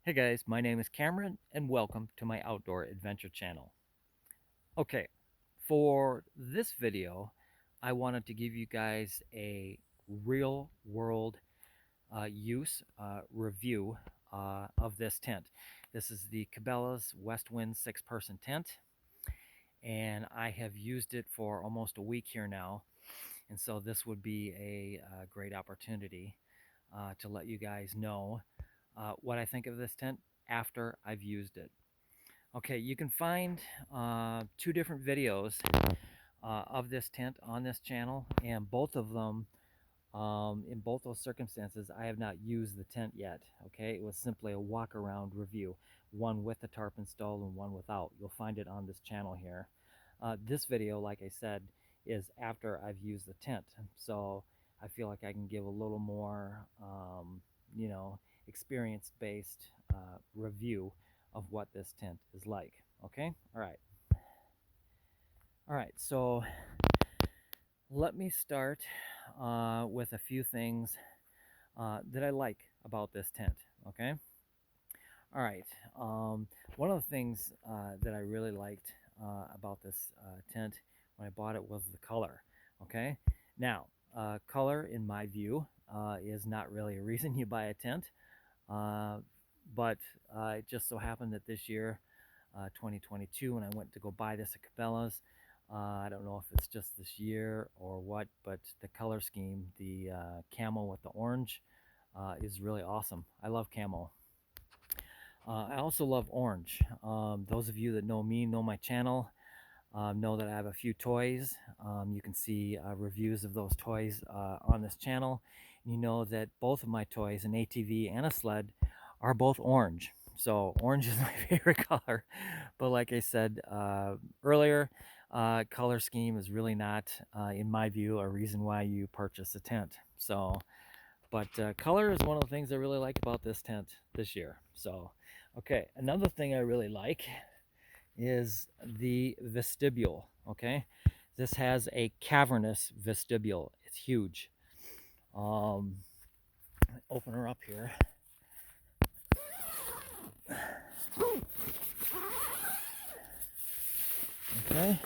Hey guys, my name is Cameron and welcome to my outdoor adventure channel. Okay, for this video, I wanted to give you guys a real world use review of this tent. This is the Cabela's West Wind 6-person tent, and I have used it for almost a week here now. And so this would be a great opportunity to let you guys know what I think of this tent after I've used it. Okay, you can find two different videos of this tent on this channel, and both of them, in both those circumstances, I have not used the tent yet. Okay, it was simply a walk around review, one with the tarp installed and one without. You'll find it on this channel here. This video, like I said, is after I've used the tent, so I feel like I can give a little more, you know, experience-based review of what this tent is like. Okay, all right, so let me start with a few things that I like about this tent. Okay, all right. One of the things that I really liked about this tent when I bought it was the color. Okay, now color, in my view, is not really a reason you buy a tent, uh, but it just so happened that this year, 2022, when I went to go buy this at Cabela's, I don't know if it's just this year or what, but the color scheme, the camo with the orange, is really awesome. I love camo. I also love orange. Those of you that know me, know my channel, know that I have a few toys. You can see reviews of those toys on this channel. And you know that both of my toys, an ATV and a sled, are both orange. So orange is my favorite color. But like I said earlier, color scheme is really not, in my view, a reason why you purchase a tent. So, but color is one of the things I really like about this tent this year. So, okay, another thing I really like is the vestibule. Okay, this has a cavernous vestibule. It's huge. Open her up here. Okay,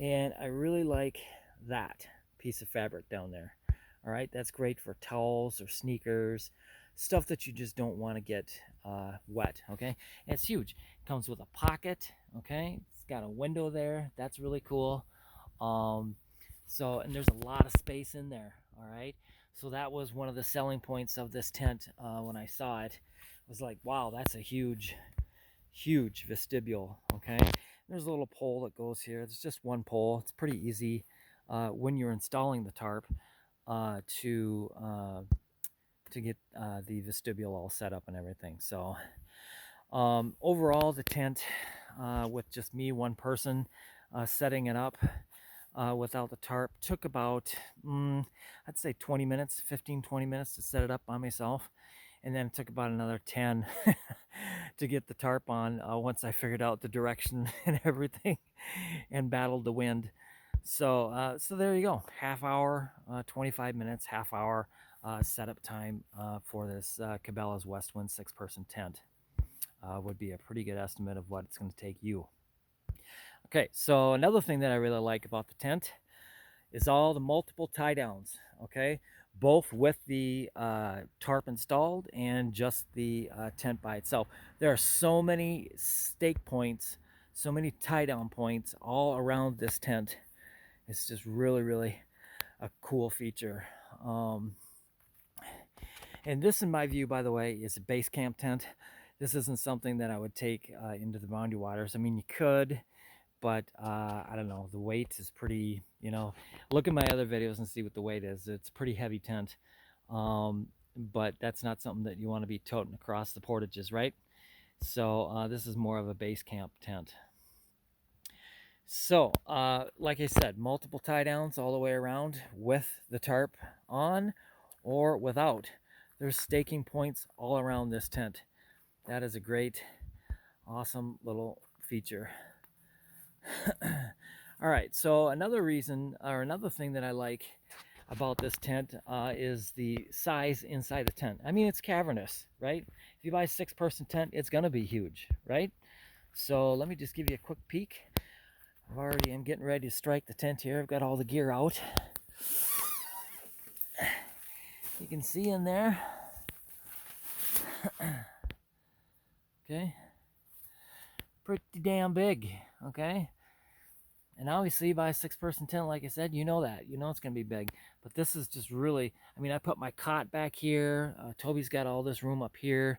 and I really like that piece of fabric down there. All right, that's great for towels or sneakers, stuff that you just don't want to get wet. Okay, and it's huge. It comes with a pocket. Okay, it's got a window there. That's really cool. Um, so, and there's a lot of space in there. All right, so that was one of the selling points of this tent when I saw it. I was like, wow, that's a huge vestibule. Okay, there's a little pole that goes here. It's just one pole. It's pretty easy when you're installing the tarp uh, to uh, to get the vestibule all set up and everything. So overall, the tent with just me, one person, setting it up without the tarp took about, I'd say 20 minutes, 15, 20 minutes to set it up by myself. And then it took about another 10 to get the tarp on once I figured out the direction and everything and battled the wind. So there you go. Half hour, 25 minutes, half hour setup time for this Cabela's West Wind 6-person tent. Would be a pretty good estimate of what it's going to take you. Okay, so another thing that I really like about the tent is all the multiple tie downs. Okay, both with the tarp installed and just the tent by itself. There are so many stake points, so many tie down points all around this tent. It's just really a cool feature. And this, in my view, by the way, is a base camp tent. This isn't something that I would take into the boundary waters. I mean, you could, but I don't know. The weight is pretty, look at my other videos and see what the weight is. It's a pretty heavy tent. But that's not something that you want to be toting across the portages, right? So this is more of a base camp tent. So, like I said, multiple tie downs all the way around with the tarp on or without. There's staking points all around this tent. That is a great, awesome little feature. All right, so another reason or another thing that I like about this tent is the size inside the tent. I mean, it's cavernous, right? If you buy a 6-person tent, it's gonna be huge, right? So let me just give you a quick peek. I'm getting ready to strike the tent here. I've got all the gear out. You can see in there. Okay. Pretty damn big, okay? And obviously, you buy a 6-person tent, like I said, you know that. You know it's going to be big. But this is just really, I mean, I put my cot back here. Toby's got all this room up here.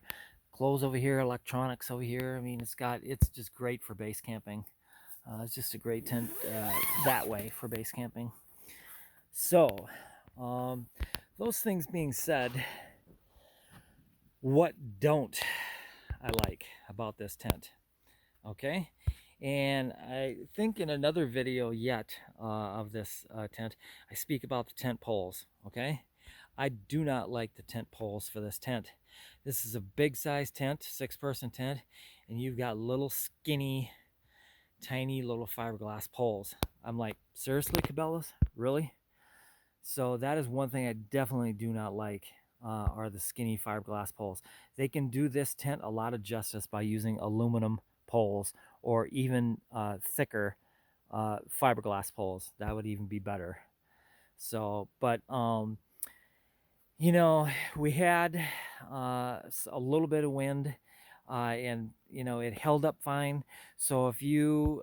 Clothes over here, electronics over here. I mean, it's just great for base camping. It's just a great tent that way for base camping. So, those things being said, what don't I like about this tent? Okay, and I think in another video yet of this tent, I speak about the tent poles. Okay, I do not like the tent poles for this tent. This is a big size tent, 6-person tent, and you've got little skinny, tiny little fiberglass poles. I'm like, seriously, Cabela's? Really? So that is one thing I definitely do not like, are the skinny fiberglass poles. They can do this tent a lot of justice by using aluminum poles or even thicker fiberglass poles. That would even be better. So, but you know, we had a little bit of wind, and you know it held up fine. So if you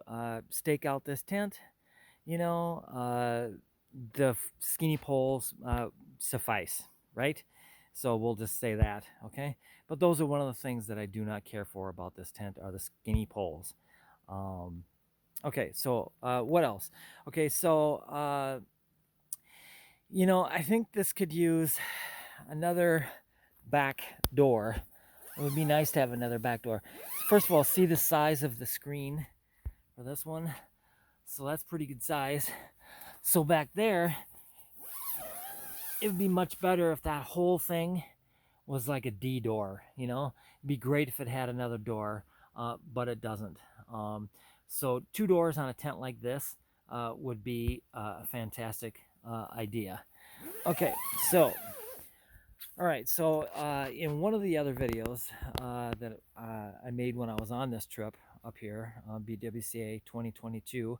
stake out this tent, you know, the skinny poles suffice, right? So we'll just say that, okay? But those are one of the things that I do not care for about this tent are the skinny poles. Okay, so what else? Okay, so you know, I think this could use another back door. It would be nice to have another back door. First of all, see the size of the screen for this one. So that's pretty good size. So back there, it would be much better if that whole thing was like a D door, you know? It'd be great if it had another door, but it doesn't. So 2 doors on a tent like this would be a fantastic idea. Okay, so, all right, so in one of the other videos that I made when I was on this trip up here, BWCA 2022,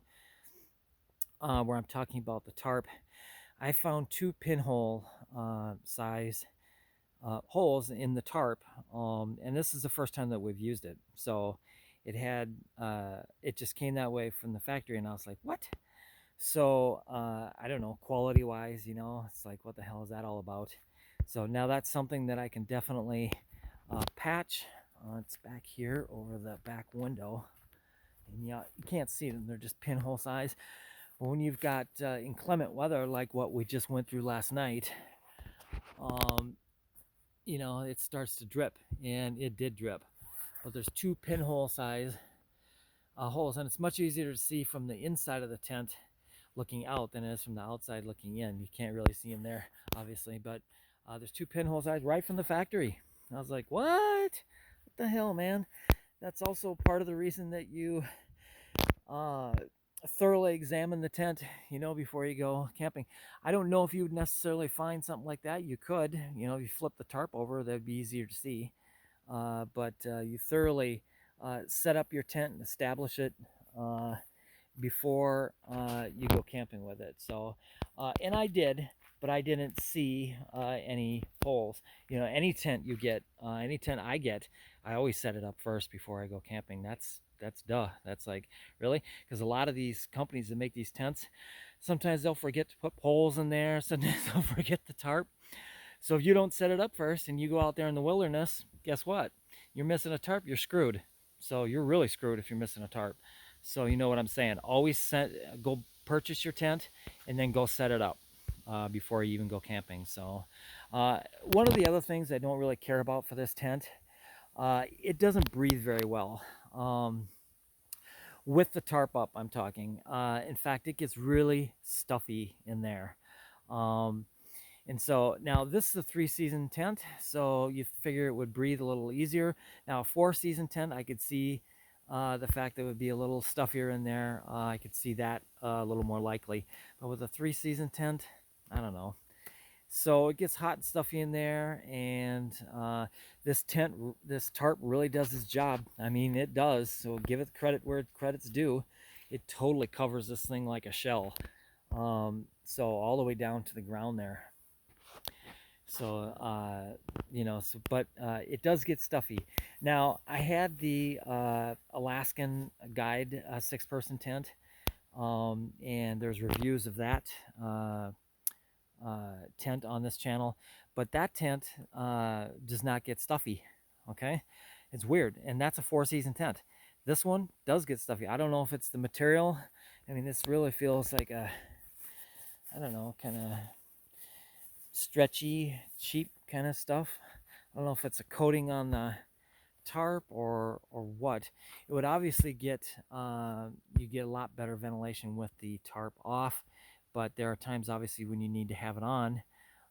where I'm talking about the tarp, I found 2 pinhole size holes in the tarp, and this is the first time that we've used it. So it had it just came that way from the factory, and I was like, what? So I don't know, quality wise, you know, it's like, what the hell is that all about? So now that's something that I can definitely patch. It's back here over the back window, and yeah, you can't see them, they're just pinhole size. When you've got inclement weather like what we just went through last night, you know, it starts to drip, and it did drip. But there's 2 pinhole size holes, and it's much easier to see from the inside of the tent looking out than it is from the outside looking in. You can't really see them there, obviously, but there's 2 pinhole size right from the factory. I was like, what the hell, man? That's also part of the reason that you thoroughly examine the tent, you know, before you go camping. I don't know if you would necessarily find something like that. You could, you know, if you flip the tarp over, that'd be easier to see. But you thoroughly set up your tent and establish it before you go camping with it. So, and I did, but I didn't see any holes. You know, any tent you get, any tent I get, I always set it up first before I go camping. That's duh. That's like, really? Because a lot of these companies that make these tents, sometimes they'll forget to put poles in there. Sometimes they'll forget the tarp. So if you don't set it up first and you go out there in the wilderness, guess what? You're missing a tarp, you're screwed. So you're really screwed if you're missing a tarp. So you know what I'm saying. Always go purchase your tent and then go set it up before you even go camping. So one of the other things I don't really care about for this tent, it doesn't breathe very well. With the tarp up, I'm talking. In fact, it gets really stuffy in there. And so now this is a 3-season tent, so you figure it would breathe a little easier. Now a 4-season tent, I could see the fact that it would be a little stuffier in there. I could see that a little more likely. But with a 3-season tent, I don't know. So it gets hot and stuffy in there, and this tarp really does its job. I mean, it does. So give it credit where credit's due. It totally covers this thing like a shell. So all the way down to the ground there. So but it does get stuffy. Now I had the Alaskan Guide 6-person tent, and there's reviews of that. Tent on this channel, but that tent does not get stuffy. Okay, it's weird, and that's a 4-season tent. This one does get stuffy. I don't know if it's the material. I mean, this really feels like a, I don't know, kind of stretchy, cheap kind of stuff. I don't know if it's a coating on the tarp or what. It would obviously get you get a lot better ventilation with the tarp off, but there are times obviously when you need to have it on,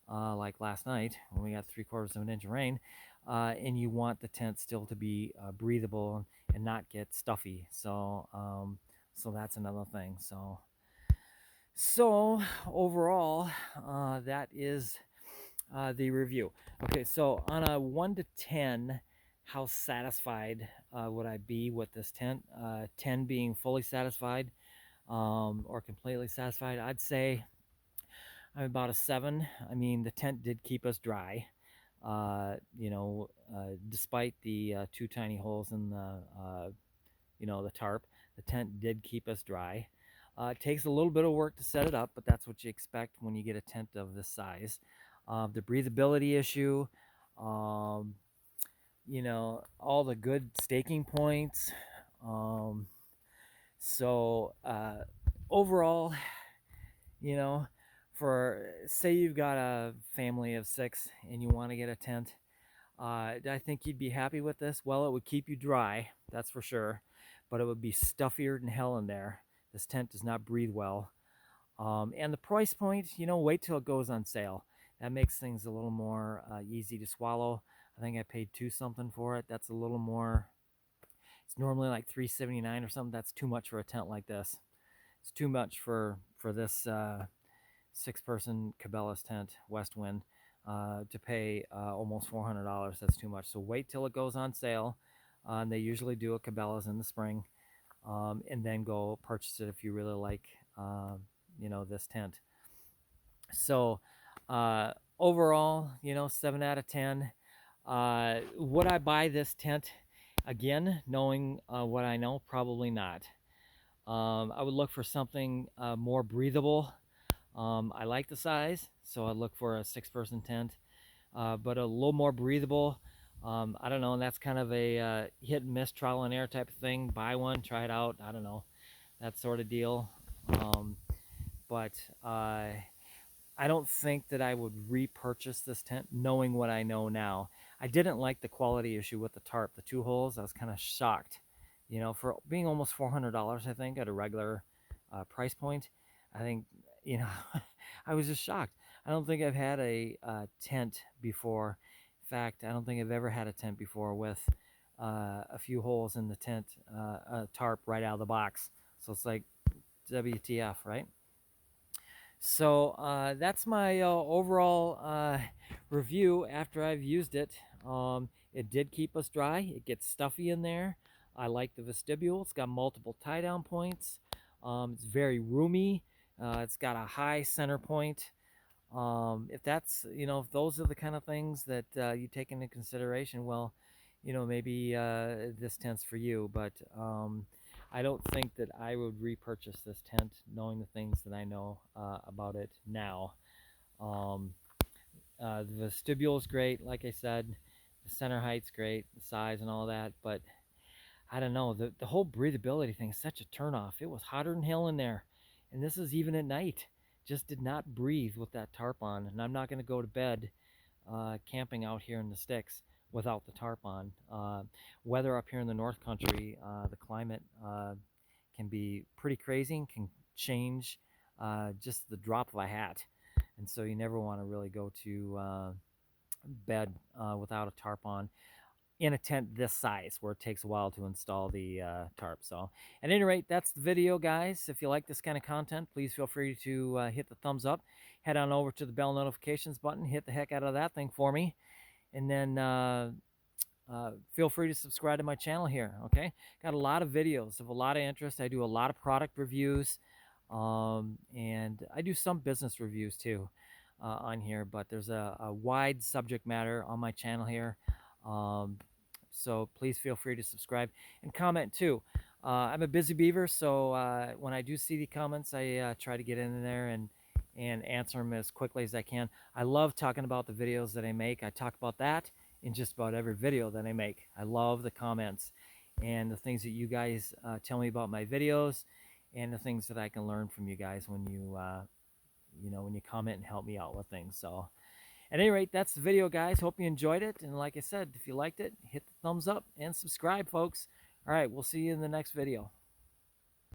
like last night when we got 3/4 of an inch of rain, and you want the tent still to be breathable and not get stuffy. So that's another thing. So overall, that is the review. Okay, so on a 1 to 10, how satisfied would I be with this tent? 10 being fully satisfied, or completely satisfied. I'd say I'm about a 7. I mean, the tent did keep us dry. Despite the 2 tiny holes in the tarp, the tent did keep us dry. It takes a little bit of work to set it up, but that's what you expect when you get a tent of this size. The breathability issue, um, all the good staking points. Um, so overall, you know, for say you've got a family of 6 and you want to get a tent, I think you'd be happy with this. Well, it would keep you dry, that's for sure, but it would be stuffier than hell in there. This tent does not breathe well. And the price point, wait till it goes on sale. That makes things a little more easy to swallow. I think I paid 2 something for it. That's a little more. It's normally like $3.79 or something. That's too much for a tent like this. It's too much for this 6-person Cabela's tent, West Wind, to pay almost $400. That's too much. So wait till it goes on sale. And they usually do at Cabela's in the spring, and then go purchase it if you really like, this tent. So overall, 7 out of 10. Would I buy this tent again, knowing what I know? Probably not. I would look for something more breathable. I like the size, so I'd look for a 6-person tent, but a little more breathable. I don't know, and that's kind of a hit and miss, trial and error type of thing. Buy one, try it out. I don't know, that sort of deal. But I don't think that I would repurchase this tent knowing what I know now. I didn't like the quality issue with the tarp, the 2 holes. I was kind of shocked, for being almost $400, I think, at a regular price point. I think, I was just shocked. I don't think I've had a tent before. In fact, I don't think I've ever had a tent before with a few holes in the tent, a tarp right out of the box. So it's like WTF, right? So that's my overall review after I've used it. It did keep us dry. It gets stuffy in there. I like the vestibule. It's got multiple tie-down points. It's very roomy. It's got a high center point. If those are the kind of things that you take into consideration, well, maybe this tent's for you. But I don't think that I would repurchase this tent knowing the things that I know about it now. Um, the vestibule is great, like I said. The center height's great, the size and all that. But I don't know, the whole breathability thing is such a turnoff. It was hotter than hell in there, and this is even at night. Just did not breathe with that tarp on, and I'm not going to go to bed camping out here in the sticks without the tarp on. Weather up here in the North Country, the climate can be pretty crazy and can change just the drop of a hat, and so you never want to really go to bed without a tarp on in a tent this size where it takes a while to install the tarp. So at any rate, that's the video, guys. If you like this kind of content, please feel free to hit the thumbs up. head on over to the bell notifications button, hit the heck out of that thing for me, and then feel free to subscribe to my channel here. Okay, got a lot of videos of a lot of interest. I do a lot of product reviews, and I do some business reviews too on here, but there's a wide subject matter on my channel here. So please feel free to subscribe and comment too. I'm a busy beaver, so when I do see the comments, I try to get in there and answer them as quickly as I can. I love talking about the videos that I make. I talk about that in just about every video that I make. I love the comments and the things that you guys tell me about my videos, and the things that I can learn from you guys when when you comment and help me out with things. So at any rate, that's the video, guys. Hope you enjoyed it. And like I said, if you liked it, hit the thumbs up and subscribe, folks. All right, we'll see you in the next video.